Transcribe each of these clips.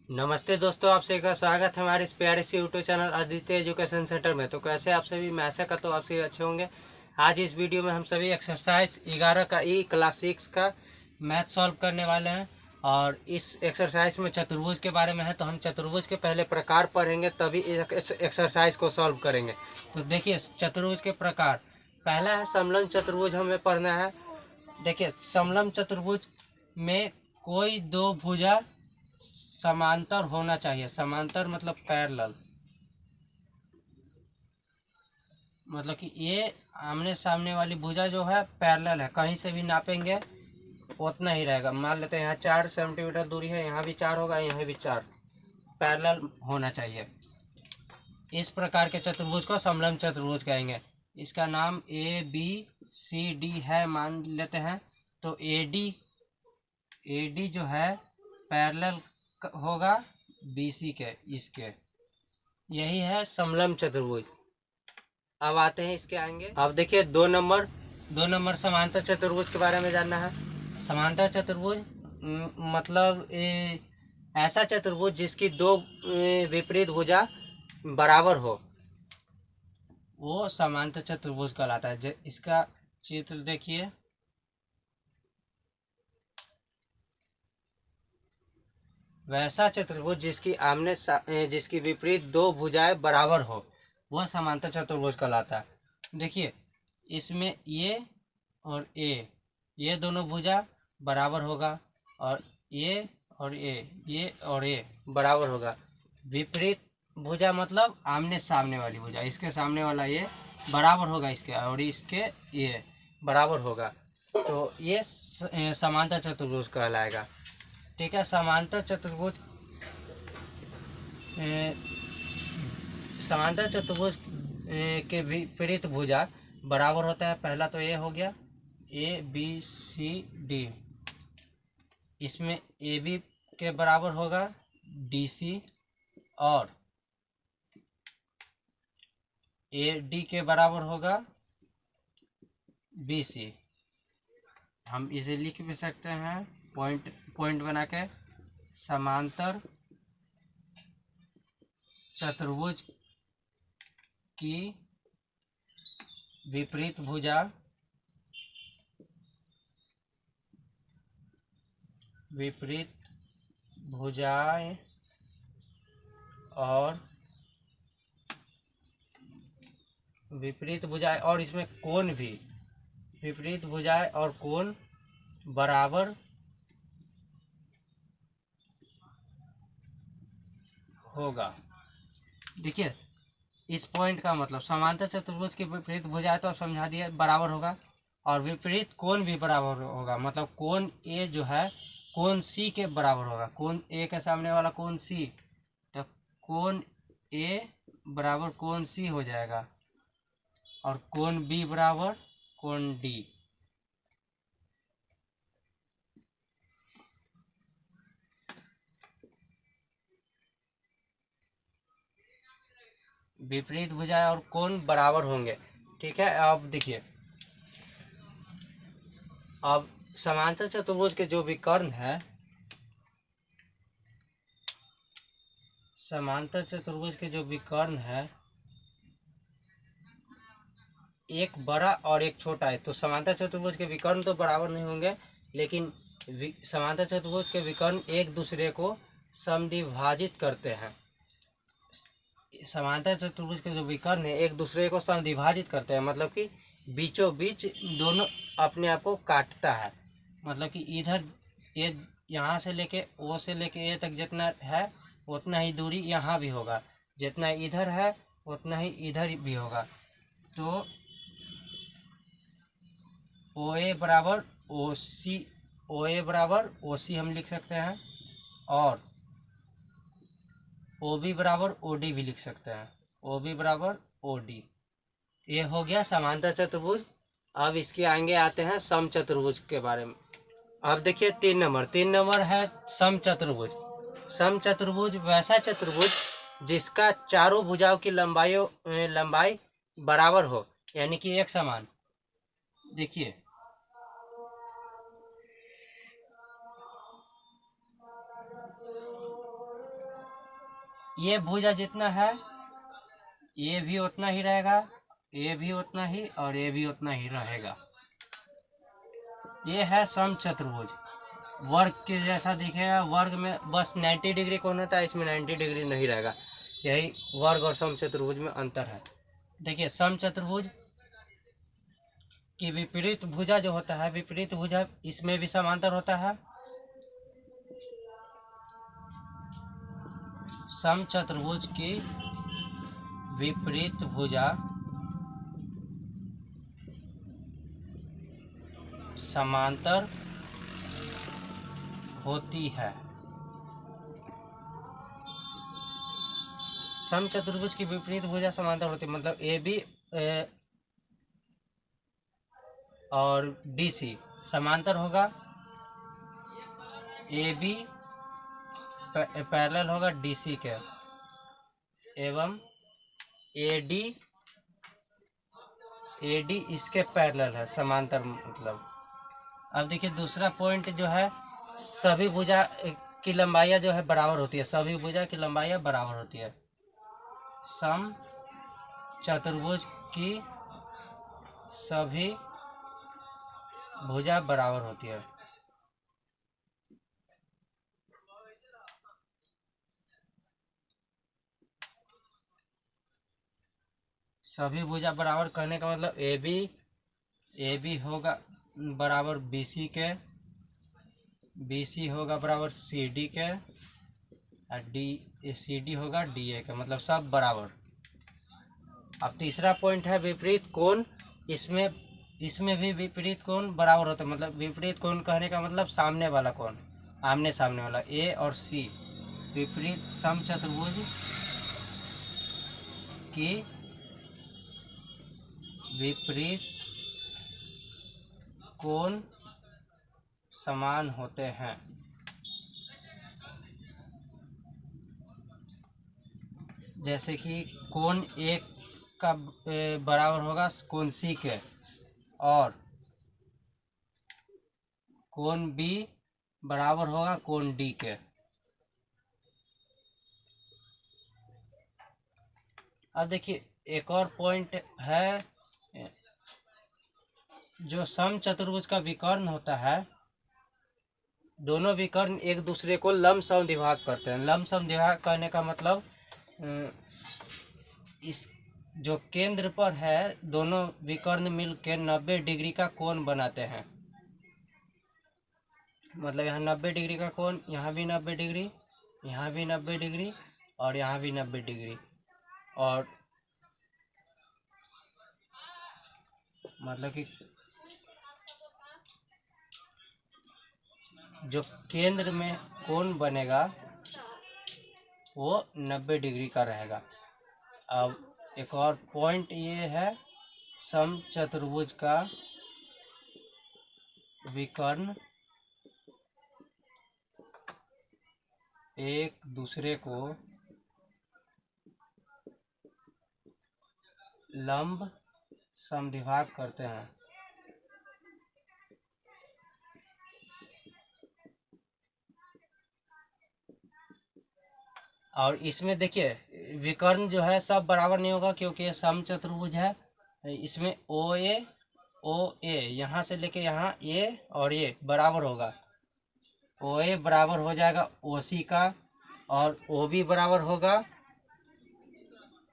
नमस्ते दोस्तों, आप सभी का स्वागत है हमारे इस प्यारे से YouTube channel Aditya education centre में। तो कैसे आप सभी, मैं आशा करता हूँ आप सभी अच्छे होंगे। आज इस वीडियो में हम सभी एक्सरसाइज 11 का क्लास 6 का मैथ सॉल्व करने वाले हैं। और इस एक्सरसाइज में चतुर्भुज के बारे में है, तो हम चतुर्भुज के पहले प्रकार पढ़ेंगे तभी इस एक्सरसाइज को सॉल्व करेंगे। तो देखिए, चतुर्भुज के प्रकार, पहला है समलंब चतुर्भुज हमें पढ़ना है। देखिए, समलंब चतुर्भुज में कोई दो भुजा समांतर होना चाहिए। समांतर मतलब पैरेलल, मतलब कि ये आमने सामने वाली भुजा जो है पैरेलल है, कहीं से भी नापेंगे उतना ही रहेगा। मान लेते हैं यहाँ 4 सेंटीमीटर दूरी है, यहाँ भी 4 होगा, यहाँ भी 4, पैरेलल होना चाहिए। इस प्रकार के चतुर्भुज को समलंब चतुर्भुज कहेंगे। इसका नाम ABCD है मान लेते हैं। तो AD जो है पैरेलल होगा BC के, इसके, यही है समलंब चतुर्भुज। अब आते हैं इसके आएंगे। अब देखिए, दो नंबर समांतर चतुर्भुज के बारे में जानना है। समांतर चतुर्भुज मतलब ऐसा चतुर्भुज जिसकी दो विपरीत भुजा बराबर हो, वो समांतर चतुर्भुज कहलाता है। इसका चित्र देखिए, वैसा चतुर्भुज जिसकी विपरीत दो भुजाएं बराबर हो, वह समांतर चतुर्भुज कहलाता है। देखिए, इसमें ये और ये दोनों भुजा बराबर होगा, और ये और ये और ये बराबर होगा। विपरीत भुजा मतलब आमने सामने वाली भुजा, इसके सामने वाला ये बराबर होगा इसके, और इसके ये बराबर होगा, तो ये समांतर चतुर्भुज कहलाएगा। ठीक है। समांतर चतुर्भुज के विपरीत भुजा बराबर होता है। पहला तो ये हो गया ABCD, इसमें AB के बराबर होगा DC, और AD के बराबर होगा BC। हम इसे लिख भी सकते हैं पॉइंट बना के। समांतर चतुर्भुज की विपरीत भुजाएं और इसमें कोण भी, विपरीत भुजाएं और कोण बराबर होगा। देखिए, इस पॉइंट का मतलब समांतर चतुर्भुज की विपरीत भुजाएं तो समझा दिया बराबर होगा, और विपरीत कोण भी बराबर होगा। मतलब कोण A जो है कोण C के बराबर होगा। कोण A के सामने वाला कोण C, तो कोण A बराबर कोण C हो जाएगा, और कोण B बराबर कोण D। विपरीत भुजाएं और कोण बराबर होंगे। ठीक है। अब देखिए, अब समांतर चतुर्भुज के जो विकर्ण है, समांतर चतुर्भुज के जो विकर्ण है, एक बड़ा और एक छोटा है। तो समांतर चतुर्भुज के विकर्ण तो बराबर नहीं होंगे, लेकिन समांतर चतुर्भुज के विकर्ण एक दूसरे को समद्विभाजित करते हैं। समांतर चतुर्भुज के जो विकर्ण है एक दूसरे को समद्विभाजित करते हैं, मतलब कि बीचों बीच दोनों अपने आप को काटता है। मतलब कि इधर ये यहाँ से लेके ओ से लेके ए तक जितना है उतना ही दूरी यहाँ भी होगा, जितना इधर है उतना ही इधर भी होगा। तो OA बराबर OC हम लिख सकते हैं, और OB बराबर OD भी लिख सकते हैं। OB बराबर OD, ये हो गया समांतर चतुर्भुज। अब इसके आगे आते हैं समचतुर्भुज के बारे में। अब देखिए, 3 नंबर है समचतुर्भुज। समचतुर्भुज वैसा चतुर्भुज जिसका चारों भुजाओं की लंबाई बराबर हो, यानी कि एक समान। देखिए, ये भुजा जितना है ये भी उतना ही रहेगा, ये भी उतना ही और ये भी उतना ही रहेगा। ये है समचतुर्भुज, वर्ग के जैसा दिखेगा। वर्ग में बस 90 डिग्री कौन होता है, इसमें 90 डिग्री नहीं रहेगा। यही वर्ग और समचतुर्भुज में अंतर है। देखिए समचतुर्भुज की विपरीत भुजा जो होता है, विपरीत भुजा इसमें भी समांतर होता है। समचतुर्भुज की विपरीत भुजा समांतर होती है। समचतुर्भुज की विपरीत भुजा समांतर होती है, मतलब ए बी और डी सी समांतर होगा, ए बी पैरेलल होगा डी सी के, एवं ए डी इसके पैरेलल है, समांतर मतलब। अब देखिए दूसरा पॉइंट जो है, सभी भुजा की लंबाइयाँ जो है बराबर होती है, सभी भुजा की लंबाइयाँ बराबर होती है। सम चतुर्भुज की सभी भुजा बराबर होती है। सभी भुजा बराबर कहने का मतलब ए बी होगा बराबर बी सी के, बी सी होगा बराबर सी डी के, और डी सी डी होगा डी ए का, मतलब सब बराबर। अब तीसरा पॉइंट है विपरीत कोण। इसमें भी विपरीत कोण बराबर होता है, मतलब विपरीत कोण कहने का मतलब सामने वाला कोण, आमने सामने वाला। ए और सी विपरीत समचतुर्भुज की विपरीत कोण समान होते हैं। जैसे कि कोण ए का बराबर होगा कोण सी के, और कोण बी बराबर होगा कोण डी के। अब देखिए एक और पॉइंट है, जो समचतुर्भुज का विकर्ण होता है, दोनों विकर्ण एक दूसरे को लंब समद्विभाग करते हैं। लंब समद्विभाग करने का मतलब इस जो केंद्र पर है दोनों विकर्ण मिलकर 90 डिग्री का कोण बनाते हैं। मतलब यहाँ 90 डिग्री का कोण, यहाँ भी 90 डिग्री, यहाँ भी 90 डिग्री और यहाँ भी 90 डिग्री। और मतलब कि जो केंद्र में कोण बनेगा वो 90 डिग्री का रहेगा। अब एक और पॉइंट ये है, समचतुर्भुज का विकर्ण एक दूसरे को लंब समद्विभाग करते हैं। और इसमें देखिए विकर्ण जो है सब बराबर नहीं होगा, क्योंकि ये समचतुर्भुज है। इसमें ओ ए यहाँ से लेके यहाँ ए और ए बराबर होगा। ओ ए बराबर हो जाएगा ओ सी का, और ओ बी बराबर होगा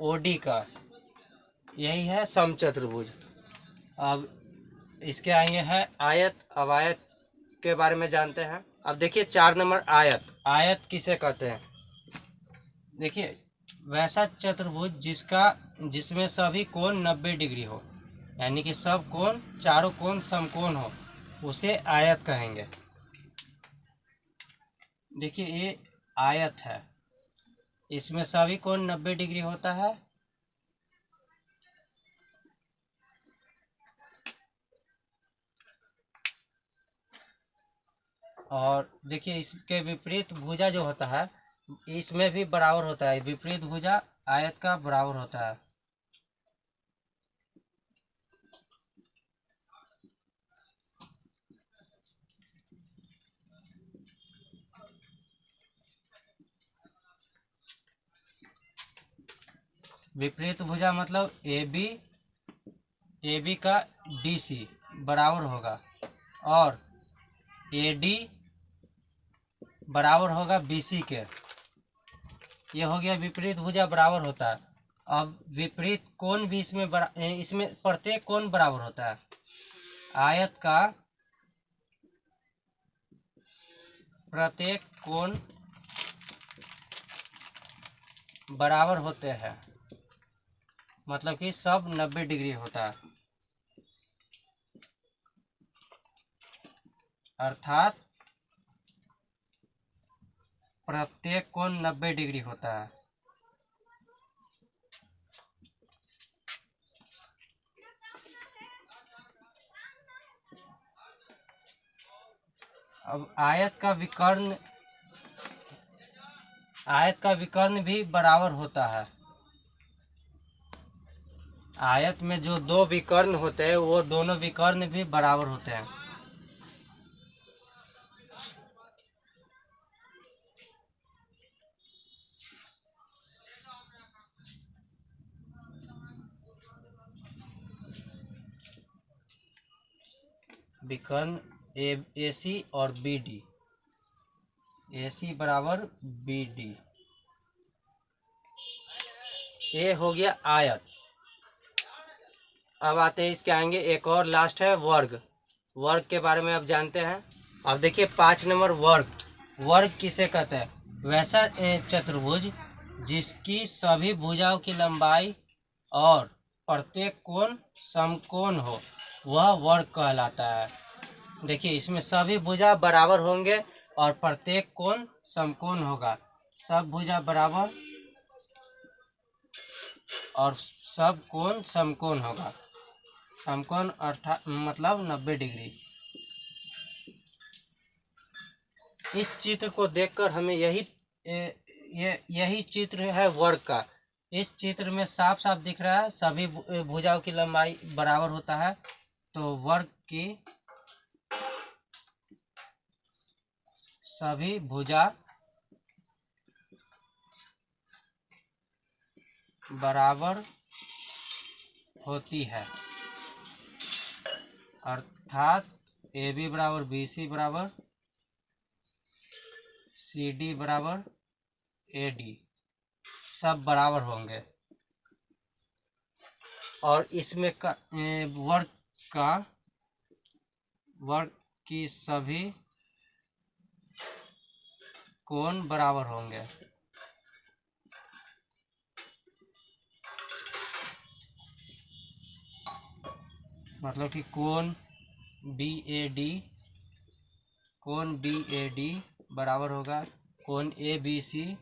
ओ डी का। यही है समचतुर्भुज। अब इसके आगे है आयत। अब आयत के बारे में जानते हैं। अब देखिए 4 नंबर आयत। आयत किसे कहते हैं? देखिए वैसा चतुर्भुज जिसमें सभी कोण 90 डिग्री हो, यानी कि सब कोण, चारों कोण समकोण हो, उसे आयत कहेंगे। देखिए ये आयत है, इसमें सभी कोण 90 डिग्री होता है। और देखिए इसके विपरीत भुजा जो होता है इसमें भी बराबर होता है, विपरीत भुजा आयत का बराबर होता है। विपरीत भुजा मतलब ए बी का डी सी बराबर होगा और ए डी बराबर होगा बी सी के। ये हो गया विपरीत भुजा बराबर होता है। अब विपरीत कोण भी इसमें प्रत्येक कोण बराबर होता है। आयत का प्रत्येक कोण बराबर होते हैं, मतलब कि सब 90 डिग्री होता है, अर्थात प्रत्येक कोण 90 डिग्री होता है। अब आयत का विकर्ण भी बराबर होता है। आयत में जो दो विकर्ण होते हैं वो दोनों विकर्ण भी बराबर होते हैं। विकर्ण ए सी और बी डी, ए सी बराबर बी डी। ये हो गया आयत। अब आते हैं इसके आएंगे एक और लास्ट है वर्ग। वर्ग के बारे में अब जानते हैं। अब देखिए 5 नंबर वर्ग। वर्ग किसे कहते हैं? वैसा चतुर्भुज जिसकी सभी भुजाओं की लंबाई और प्रत्येक कोण समकोण हो, वह वर्ग कहलाता है। देखिए इसमें सभी भुजा बराबर होंगे और प्रत्येक कोण समकोण होगा। सब भुजा बराबर और सब कोण समकोण होगा। समकोण अर्थात मतलब 90 डिग्री। इस चित्र को देखकर हमें यही चित्र है वर्ग का। इस चित्र में साफ साफ दिख रहा है सभी भुजाओं की लंबाई बराबर होता है, तो वर्ग की सभी भुजा बराबर होती है, अर्थात ए बी बराबर बी सी बराबर सी डी बराबर ए डी, सब बराबर होंगे। और इसमें वर्ग की सभी कोण बराबर होंगे। मतलब कि कोण बी ए डी बराबर होगा कोण ए बी सी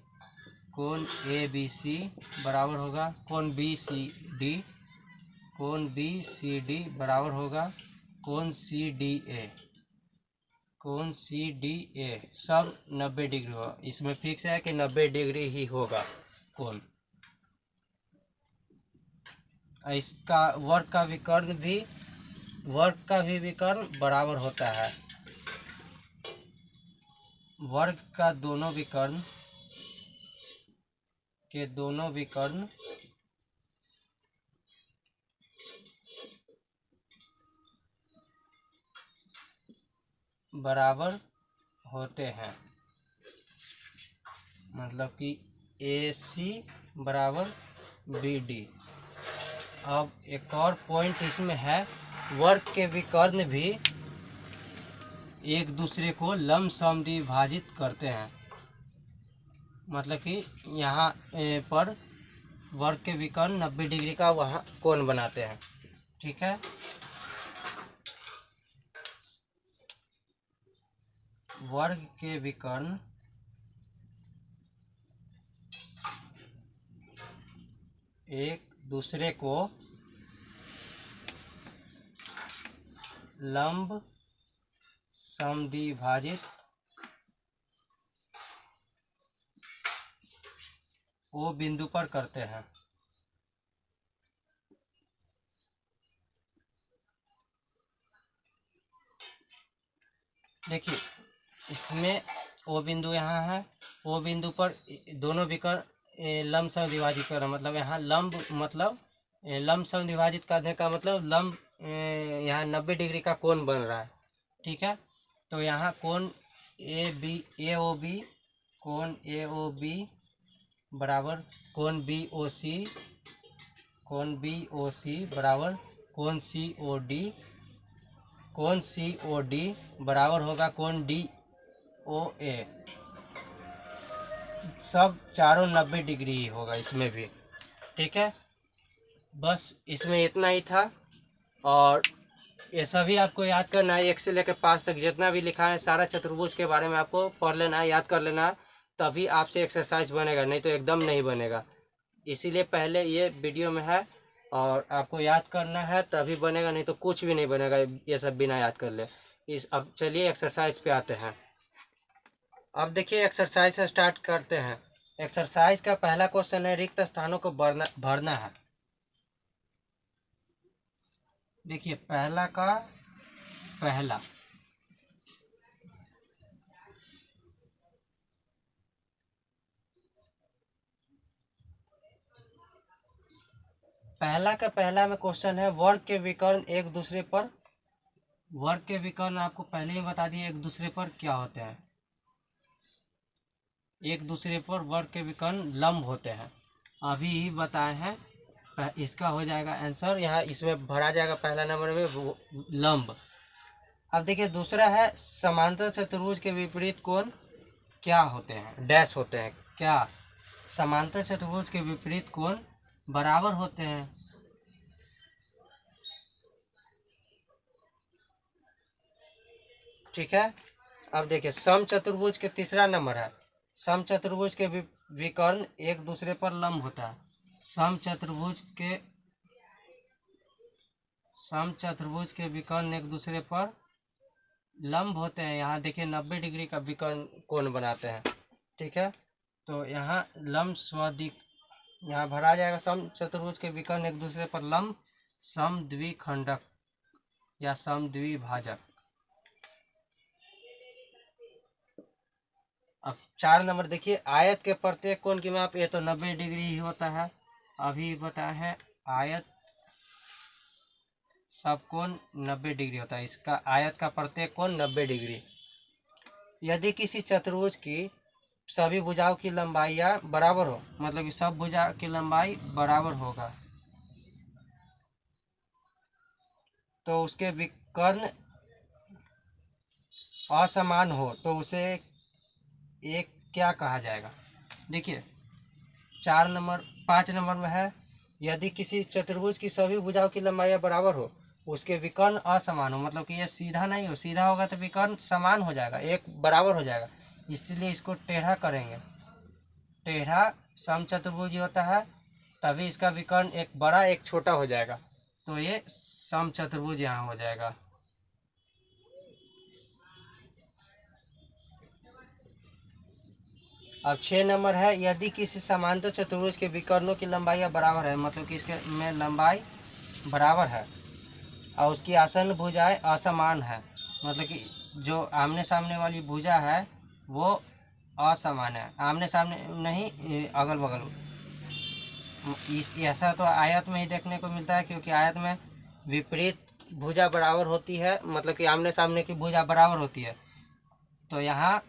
बराबर होगा कोण बी सी डी बराबर होगा कोण सी डी ए, सब 90 डिग्री होगा। इसमें फिक्स है कि 90 डिग्री ही होगा कोण। इसका वर्ग का भी विकर्ण बराबर होता है। वर्ग का दोनों विकर्ण बराबर होते हैं, मतलब कि ए सी बराबर बी डी। अब एक और पॉइंट इसमें है, वर्ग के विकर्ण भी एक दूसरे को लमसम विभाजित करते हैं। मतलब कि यहाँ पर वर्ग के विकर्ण 90 डिग्री का वहाँ कोण बनाते हैं। ठीक है, वर्ग के विकर्ण एक दूसरे को लंब समद्विभाजित ओ बिंदु पर करते हैं। देखिए इसमें ओ बिंदु यहाँ है, ओ बिंदु पर दोनों विकर्ण लमसम विभाजित करना, मतलब यहाँ लंब मतलब लमसम विभाजित करने का मतलब लंब यहाँ 90 डिग्री का कोण बन रहा है। ठीक है, तो यहाँ कोण ए ओ बी, कोण ए ओ बी बराबर कोण बी ओ सी, कोण बी ओ सी बराबर कोण सी ओ डी, कोण सी ओ डी बराबर होगा कोण डी ओ ए। सब चारों 90 डिग्री ही होगा इसमें भी। ठीक है, बस इसमें इतना ही था। और ये सभी आपको याद करना है, 1 से लेकर 5 तक जितना भी लिखा है सारा चतुर्भुज के बारे में आपको पढ़ लेना है, याद कर लेना है, तभी आपसे एक्सरसाइज बनेगा, नहीं तो एकदम नहीं बनेगा। इसीलिए पहले ये वीडियो में है और आपको याद करना है तभी बनेगा, नहीं तो कुछ भी नहीं बनेगा ये सब बिना याद कर ले। अब चलिए एक्सरसाइज पे आते हैं। अब देखिए एक्सरसाइज स्टार्ट करते हैं। एक्सरसाइज का पहला क्वेश्चन है रिक्त स्थानों को भरना है। देखिए पहला का पहला में क्वेश्चन है वर्ग के विकर्ण एक दूसरे पर, वर्ग के विकर्ण आपको पहले ही बता दिए एक दूसरे पर क्या होते हैं, एक दूसरे पर वर्ग के विकर्ण लंब होते हैं, अभी ही बताए हैं। इसका हो जाएगा आंसर, यहाँ इसमें भरा जाएगा पहला नंबर में लंब। अब देखिए दूसरा है समांतर चतुर्भुज के विपरीत कोण क्या होते हैं, डैश होते हैं। क्या? समांतर चतुर्भुज के विपरीत कोण बराबर होते हैं। ठीक है, अब देखिए सम चतुर्भुज के तीसरा नंबर है, सम चतुर्भुज के विकर्ण एक दूसरे पर लंब होता है। सम चतुर्भुज के विकर्ण एक दूसरे पर लंब होते हैं। यहाँ देखिए 90 डिग्री का विकर्ण कोण बनाते हैं। ठीक है, तो यहाँ लंब स्वदिक यहाँ भरा जाएगा। सम चतुर्भुज के विकर्ण एक दूसरे पर लंब समद्विखंडक या समद्विभाजक। अब 4 नंबर देखिए आयत के प्रत्येक कोण की माप, ये तो 90 डिग्री ही होता है, अभी बताया है आयत सब कोण 90 डिग्री होता है। इसका आयत का प्रत्येक कोण 90 डिग्री। यदि किसी चतुर्भुज की सभी भुजाओं की लंबाइयाँ बराबर हो, मतलब कि सब भुजा की लंबाई बराबर होगा, तो उसके विकर्ण असमान हो तो उसे एक क्या कहा जाएगा। देखिए 5 नंबर में है यदि किसी चतुर्भुज की सभी भुजाओं की लंबाइयाँ बराबर हो, उसके विकर्ण असमान हो, मतलब कि ये सीधा नहीं हो, सीधा होगा तो विकर्ण समान हो जाएगा, एक बराबर हो जाएगा, इसलिए इसको टेढ़ा करेंगे। टेढ़ा समचतुर्भुज होता है, तभी इसका विकर्ण एक बड़ा एक छोटा हो जाएगा, तो ये समचतुर्भुज यहाँ हो जाएगा। अब 6 नंबर है यदि किसी समांतर चतुर्भुज के विकर्णों की लंबाई बराबर है, मतलब कि इसके में लंबाई बराबर है और उसकी आसन्न भुजाएं असमान है, मतलब कि जो आमने सामने वाली भुजा है वो असमान है, आमने सामने नहीं अगल बगल। ऐसा तो आयत में ही देखने को मिलता है, क्योंकि आयत में विपरीत भुजा बराबर होती है, मतलब कि आमने सामने की भुजा बराबर होती है, तो यहाँ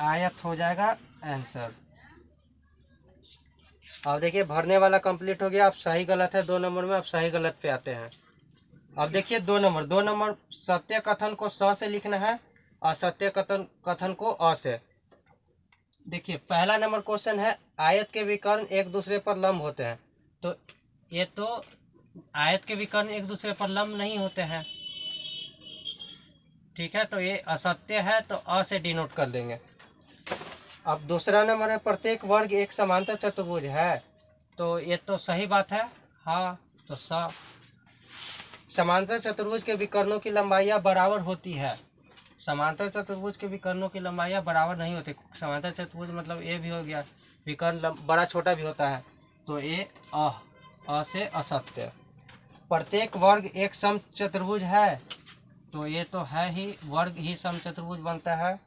आयत हो जाएगा आंसर। अब देखिए भरने वाला कंप्लीट हो गया। अब सही गलत है 2 नंबर में, अब सही गलत पे आते हैं। अब देखिए 2 नंबर सत्य कथन को स से लिखना है, असत्य कथन को अ से। देखिए पहला नंबर क्वेश्चन है आयत के विकर्ण एक दूसरे पर लंब होते हैं, तो ये तो आयत के विकर्ण एक दूसरे पर लंब नहीं होते हैं। ठीक है, तो ये असत्य है, तो अ से डिनोट कर देंगे। अब दूसरा नंबर है प्रत्येक वर्ग एक समांतर चतुर्भुज है, तो ये तो सही बात है। हाँ, तो समांतर चतुर्भुज के विकर्णों की लंबाइयाँ बराबर होती है। समांतर चतुर्भुज के विकर्णों की लंबाइयाँ बराबर नहीं होती। समांतर चतुर्भुज मतलब ये भी हो गया, विकर्ण बड़ा छोटा भी होता है, तो ये अ से असत्य। प्रत्येक वर्ग एक समचतुर्भुज है, तो ये तो है ही, वर्ग ही समचतुर्भुज बनता है।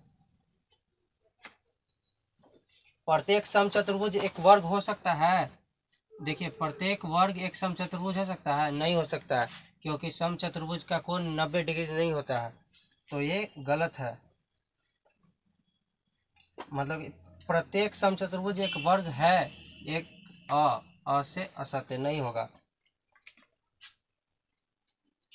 प्रत्येक समचतुर्भुज एक वर्ग हो सकता है? देखिए, प्रत्येक वर्ग एक समचतुर्भुज हो सकता है? नहीं हो सकता है, क्योंकि समचतुर्भुज का कोण 90 डिग्री नहीं होता है। तो ये गलत है। मतलब प्रत्येक समचतुर्भुज एक वर्ग है, एक अ से असत्य नहीं होगा।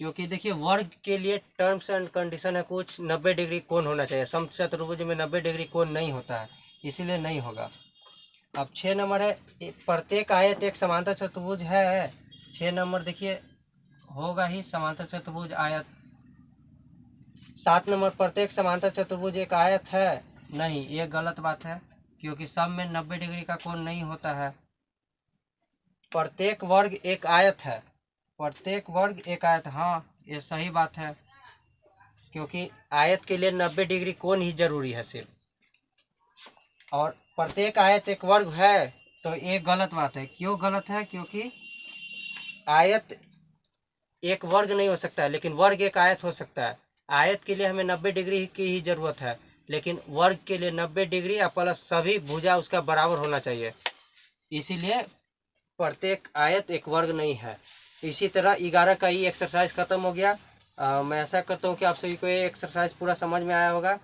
क्योंकि देखिए, वर्ग के लिए टर्म्स एंड कंडीशन है कुछ 90 डिग्री कोण होना चाहिए। समचतुर्भुज में 90 डिग्री कोण नहीं होता है, इसीलिए नहीं होगा। अब 6 नंबर है, प्रत्येक आयत एक समांतर चतुर्भुज है। 6 नंबर देखिए होगा ही समांतर चतुर्भुज आयत। 7 नंबर, प्रत्येक समांतर चतुर्भुज एक आयत है। नहीं, ये गलत बात है, क्योंकि सब में 90 डिग्री का कोण नहीं होता है। प्रत्येक वर्ग एक आयत है। प्रत्येक वर्ग एक आयत, हाँ ये सही बात है, क्योंकि आयत के लिए 90 डिग्री कोण ही जरूरी है सिर्फ। और प्रत्येक आयत एक वर्ग है, तो ये गलत बात है। क्यों गलत है? क्योंकि आयत एक वर्ग नहीं हो सकता है, लेकिन वर्ग एक आयत हो सकता है। आयत के लिए हमें 90 डिग्री की ही जरूरत है, लेकिन वर्ग के लिए 90 डिग्री और प्लस सभी भुजा उसका बराबर होना चाहिए। इसीलिए प्रत्येक आयत एक वर्ग नहीं है। इसी तरह 11 का ये एक्सरसाइज खत्म हो गया। मैं ऐसा करता हूँ कि आप सभी को ये एक्सरसाइज पूरा समझ में आया होगा।